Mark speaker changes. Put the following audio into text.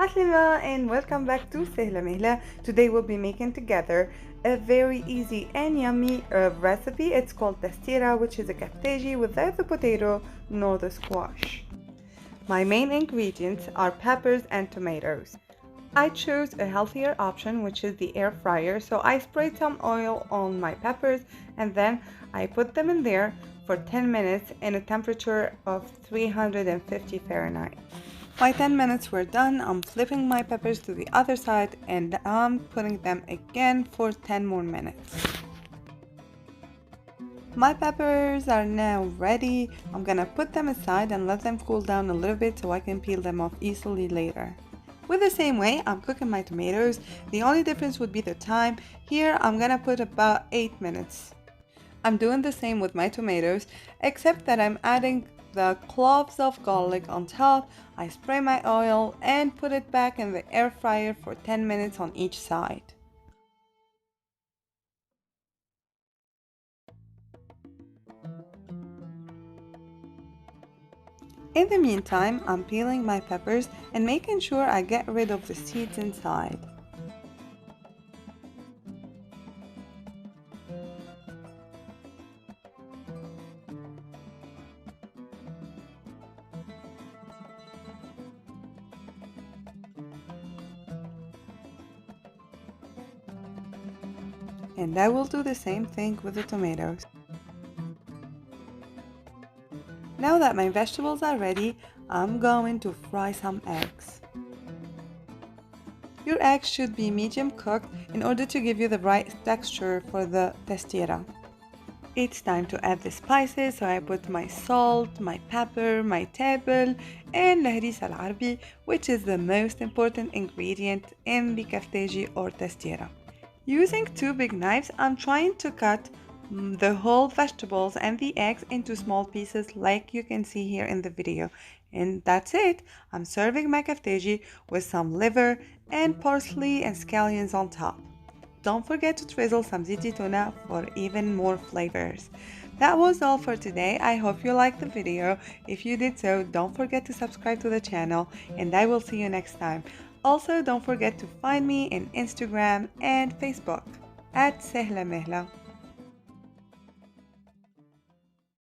Speaker 1: Aslima and welcome back to Sehla Mehla. Today we'll be making together a very easy and yummy recipe. It's called Tastira, which is a Kafteji without the potato nor the squash. My main ingredients are peppers and tomatoes. I chose a healthier option, which is the air fryer, so I sprayed some oil on my peppers and then I put them in there for 10 minutes in a temperature of 350 Fahrenheit. My 10 minutes were done. I'm flipping my peppers to the other side and I'm putting them again for 10 more minutes. My peppers are now ready. I'm gonna put them aside and let them cool down a little bit so I can peel them off easily later. With the same way, I'm cooking my tomatoes. The only difference would be the time. Here, I'm gonna put about 8 minutes. I'm doing the same with my tomatoes, except that I'm adding the cloves of garlic on top. I spray my oil and put it back in the air fryer for 10 minutes on each side. In the meantime, I'm peeling my peppers and making sure I get rid of the seeds inside. And I will do the same thing with the tomatoes. Now that my vegetables are ready, I'm going to fry some eggs. Your eggs should be medium cooked in order to give you the right texture for the tastira. It's time to add the spices, so I put my salt, my pepper, my tabel, and Harissa al-Arabi, which is the most important ingredient in the Kafteji or tastira. Using two big knives, I'm trying to cut the whole vegetables and the eggs into small pieces like you can see here in the video. And that's it. I'm serving my kafteji with some liver and parsley and scallions on top. Don't forget to drizzle some ziti tuna for even more flavors. That was all for today. I hope you liked the video. If you did so, don't forget to subscribe to the channel and I will see you next time. Also, don't forget to find me in Instagram and Facebook at Sehla Mehla.